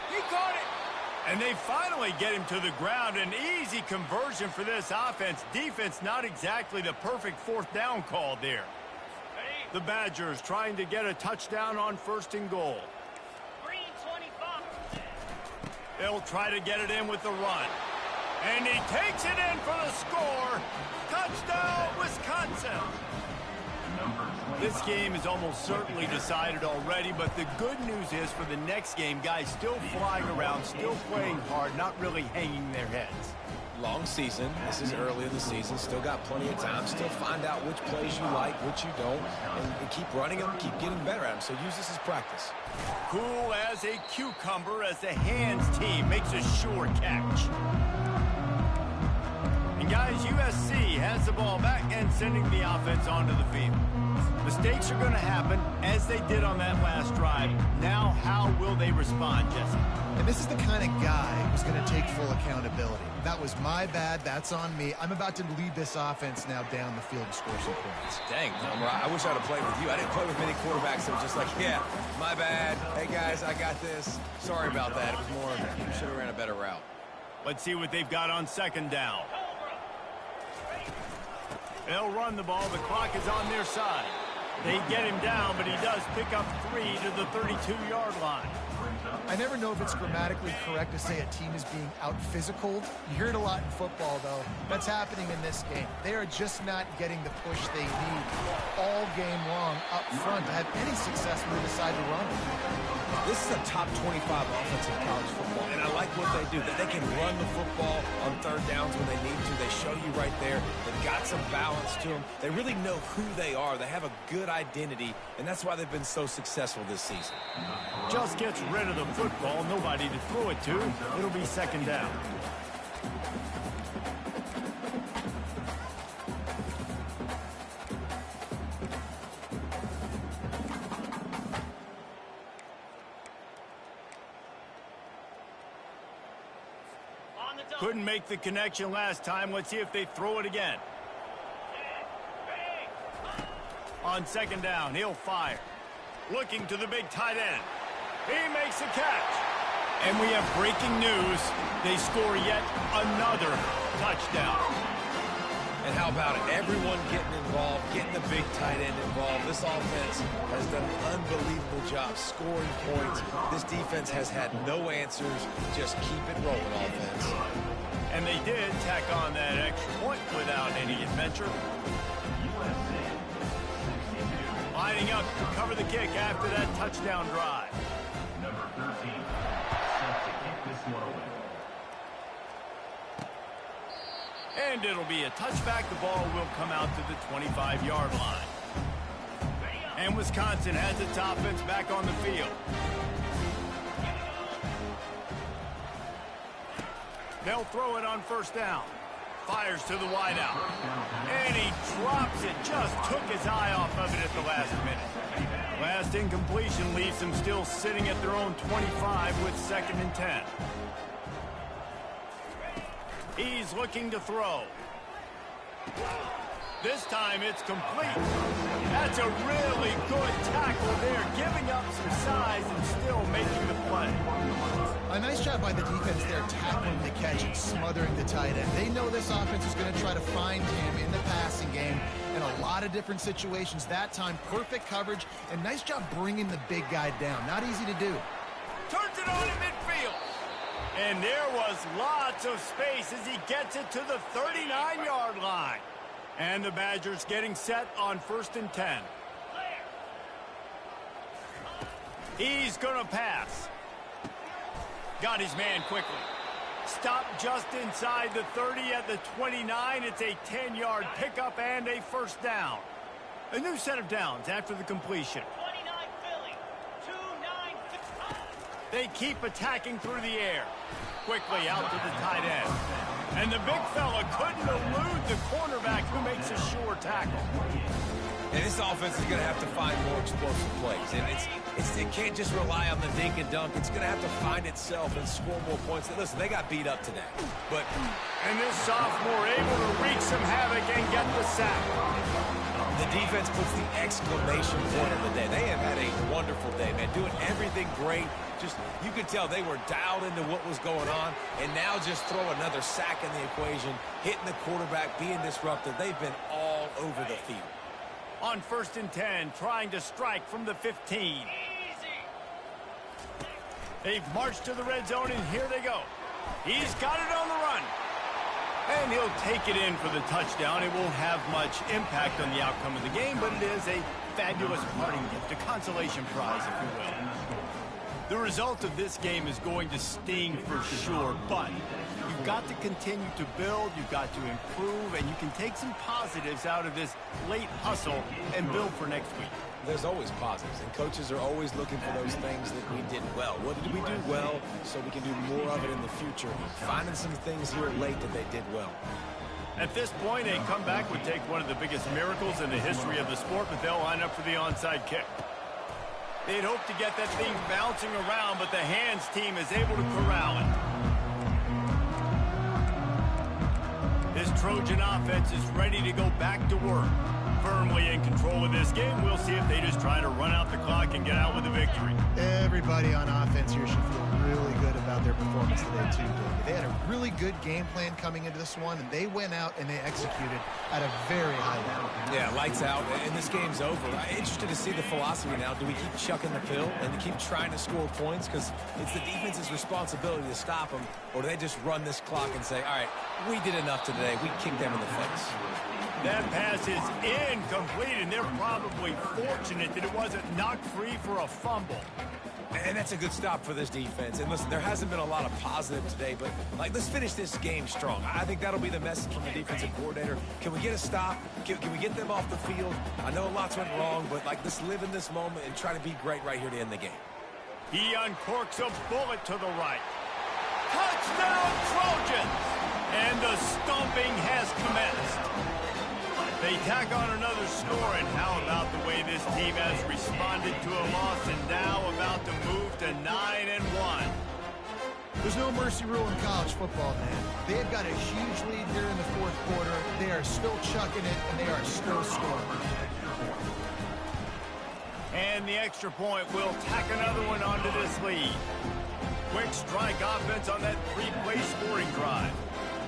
He caught it. And they finally get him to the ground. An easy conversion for this offense. Defense not exactly the perfect 4th down call there. The Badgers trying to get a touchdown on 1st and goal. Green 25. They'll try to get it in with the run. And he takes it in for the score. Touchdown, Wisconsin. This game is almost certainly decided already, but the good news is for the next game, guys still flying around, still playing hard, not really hanging their heads. Long season. This is early in the season. Still got plenty of time. Still find out which plays you like, which you don't, and keep running them, keep getting better at them. So use this as practice. Cool as a cucumber as the hands team makes a sure catch. And guys, USC has the ball back and sending the offense onto the field. Mistakes are going to happen as they did on that last drive. Now, how will they respond, Jesse? And this is the kind of guy who's going to take full accountability. That was my bad. That's on me. I'm about to lead this offense now down the field and score some points. Dang, I wish I'd have played with you. I didn't play with many quarterbacks that were just like, yeah, my bad. Hey, guys, I got this. Sorry about that. It was more, should have ran a better route. Let's see what they've got on 2nd down. They'll run the ball. The clock is on their side. They get him down, but he does pick up 3 to the 32-yard line. I never know if it's grammatically correct to say a team is being out-physicaled. You hear it a lot in football, though. That's happening in this game. They are just not getting the push they need all game long up front to have any success when they decide to run. This is a top 25 offense in college football, and I like what they do. That they can run the football on 3rd downs when they need to. They show you right there. They've got some balance to them. They really know who they are. They have a good identity, and that's why they've been so successful this season. Just gets rid of the football. Nobody to throw it to. It'll be 2nd down. Couldn't make the connection last time. Let's see if they throw it again. On 2nd down, he'll fire. Looking to the big tight end. He makes a catch. And we have breaking news. They score yet another touchdown. And how about it? Everyone getting involved, getting the big tight end involved. This offense has done an unbelievable job scoring points. This defense has had no answers. Just keep it rolling, offense. And they did tack on that extra point without any adventure. Lining up to cover the kick after that touchdown drive. Number 13, set to kick this one away. And it'll be a touchback. The ball will come out to the 25-yard line. And Wisconsin has its offense back on the field. They'll throw it on 1st down. Fires to the wideout. And he drops it. Just took his eye off of it at the last minute. Last incompletion leaves them still sitting at their own 25 with 2nd and 10. He's looking to throw. This time it's complete. That's a really good tackle there, giving up some size and still making the play. A nice job by the defense there, tackling the catch and smothering the tight end. They know this offense is going to try to find him in the passing game in a lot of different situations. That time, perfect coverage, and nice job bringing the big guy down. Not easy to do. Turns it on in midfield. And there was lots of space as he gets it to the 39-yard line. And the Badgers getting set on 1st and 10. He's going to pass. Got his man quickly. Stopped just inside the 30 at the 29. It's a 10-yard pickup and a first down. A new set of downs after the completion. 29 Philly. 2-9. They keep attacking through the air. Quickly out to the tight end. And the big fella couldn't elude the cornerback who makes a sure tackle. And this offense is going to have to find more explosive plays. And it can't just rely on the dink and dunk. It's going to have to find itself and score more points. And listen, they got beat up today. And this sophomore able to wreak some havoc and get the sack. The defense puts the exclamation point on the day. They have had a wonderful day, man. Doing everything great. Just, you could tell they were dialed into what was going on. And now just throw another sack in the equation. Hitting the quarterback, being disruptive. They've been all over the field. On 1st and 10, trying to strike from the 15. They've marched to the red zone, and here they go. He's got it on the run. And he'll take it in for the touchdown. It won't have much impact on the outcome of the game, but it is a fabulous parting gift, a consolation prize, if you will. The result of this game is going to sting for sure, but you've got to continue to build, you've got to improve, and you can take some positives out of this late hustle and build for next week. There's always positives, and coaches are always looking for those things that we did well. What did we do well so we can do more of it in the future? Finding some things here late that they did well. At this point, a comeback would take one of the biggest miracles in the history of the sport, but they'll line up for the onside kick. They'd hope to get that thing bouncing around, but the hands team is able to corral it. This Trojan offense is ready to go back to work. Firmly in control of this game. We'll see if they just try to run out the clock and get out with a victory. Everybody on offense here should feel really good about their performance today, too, David. They had a really good game plan coming into this one, and they went out and they executed at a very high level. Yeah, lights out, and this game's over. I'm interested to see the philosophy now. Do we keep chucking the pill and to keep trying to score points? Because it's the defense's responsibility to stop them, or do they just run this clock and say, all right, we did enough today. We kicked them in the face. That pass is incomplete, and they're probably fortunate that it wasn't knocked free for a fumble. And that's a good stop for this defense. And listen, there hasn't been a lot of positive today, but let's finish this game strong. I think that'll be the message from the defensive coordinator. Can we get a stop? Can we get them off the field? I know lots went wrong, but let's live in this moment and try to be great right here to end the game. He uncorks a bullet to the right. Touchdown, Trojans! And the stomping has commenced. They tack on another score, and how about the way this team has responded to a loss and now about to move to 9-1. There's no mercy rule in college football, man. They have got a huge lead here in the fourth quarter. They are still chucking it, and they are still scoring. And the extra point will tack another one onto this lead. Quick strike offense on that three-play scoring drive.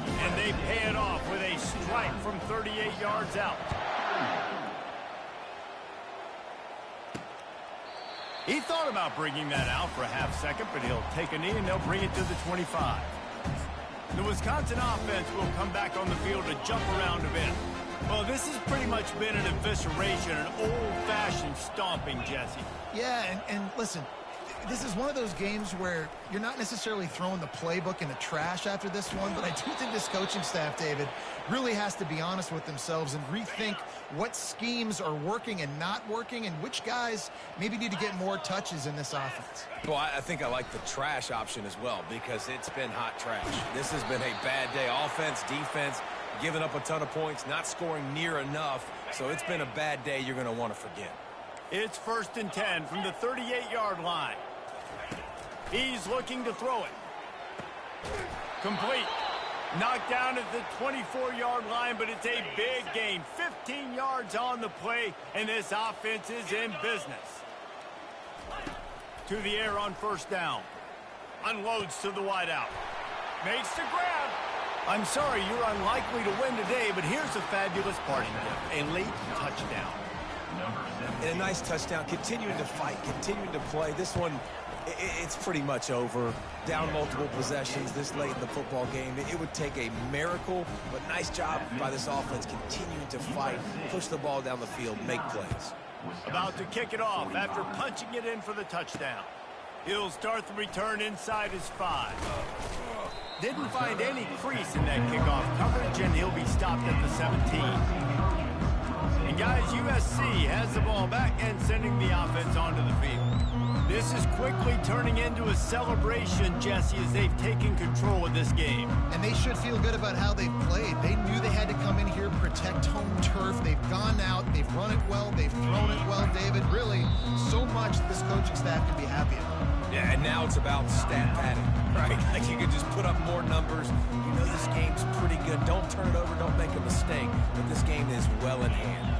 And they pay it off with a strike from 38 yards out. He thought about bringing that out for a half second, but he'll take a knee and they'll bring it to the 25. The Wisconsin offense will come back on the field to jump around a bit. Well, this has pretty much been an evisceration, an old-fashioned stomping, Jesse. Yeah, and listen, this is one of those games where you're not necessarily throwing the playbook in the trash after this one, but I do think this coaching staff, David, really has to be honest with themselves and rethink what schemes are working and not working and which guys maybe need to get more touches in this offense. Well, I think I like the trash option as well because it's been hot trash. This has been a bad day. Offense, defense, giving up a ton of points, not scoring near enough. So it's been a bad day you're going to want to forget. It's 1st and 10 from the 38-yard line. He's looking to throw it. Complete. Knocked down at the 24-yard line, but it's a big gain. 15 yards on the play, and this offense is in business. To the air on first down. Unloads to the wideout. Makes the grab. I'm sorry, you're unlikely to win today, but here's a fabulous parting gift. A late touchdown. And a nice touchdown. Continuing to fight, continuing to play. This one, it's pretty much over. Down multiple possessions this late in the football game. It would take a miracle, but nice job by this offense continuing to fight, push the ball down the field, make plays. About to kick it off after punching it in for the touchdown. He'll start the return inside his 5. Didn't find any crease in that kickoff coverage, and he'll be stopped at the 17. And guys, USC has the ball back and sending the offense onto the field. This is quickly turning into a celebration, Jesse, as they've taken control of this game. And they should feel good about how they've played. They knew they had to come in here, protect home turf. They've gone out, they've run it well, they've thrown it well, David. Really, so much this coaching staff can be happy about. Yeah, and now it's about stat padding, right? Like you can just put up more numbers. You know this game's pretty good. Don't turn it over, don't make a mistake. But this game is well in hand.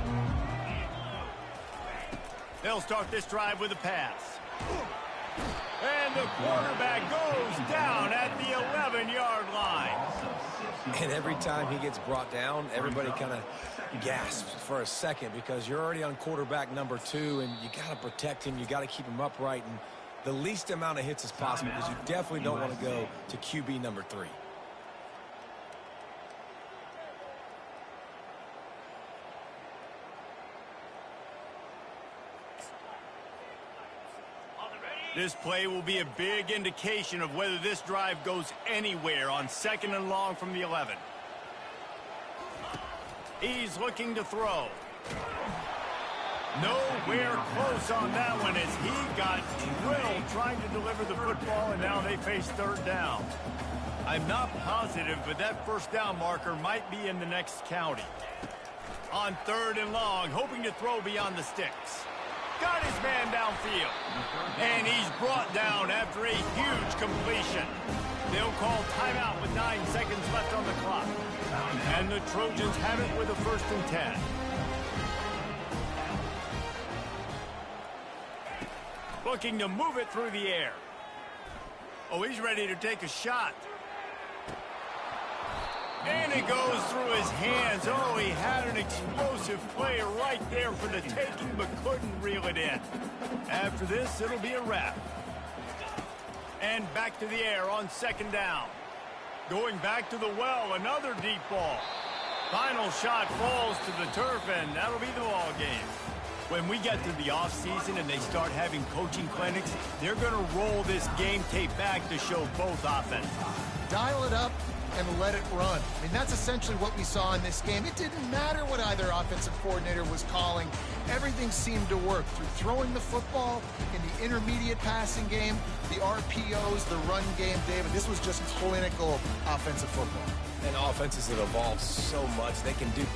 They'll start this drive with a pass. And the quarterback goes down at the 11-yard line. And every time he gets brought down, everybody kind of gasps for a second because you're already on quarterback number 2, and you got to protect him. You got to keep him upright and the least amount of hits as possible because you definitely don't want to go to QB number 3. This play will be a big indication of whether this drive goes anywhere on 2nd and long from the 11. He's looking to throw. Nowhere close on that one as he got drilled trying to deliver the football, and now they face 3rd down. I'm not positive, but that first down marker might be in the next county. On 3rd and long, hoping to throw beyond the sticks. Got his man downfield. And he's brought down after a huge completion. They'll call timeout with 9 seconds left on the clock. And the Trojans have it with a 1st and 10. Looking to move it through the air. Oh, he's ready to take a shot. And it goes through his hands. Oh, he had an explosive play right there for the taking, but couldn't reel it in. After this, it'll be a wrap. And back to the air on 2nd down. Going back to the well, another deep ball. Final shot falls to the turf, and that'll be the ball game. When we get to the offseason and they start having coaching clinics, they're going to roll this game tape back to show both offenses. Dial it up and let it run. I mean, that's essentially what we saw in this game. It didn't matter what either offensive coordinator was calling. Everything seemed to work through throwing the football in the intermediate passing game, the RPOs, the run game, David. This was just clinical offensive football. And offenses have evolved so much. They can do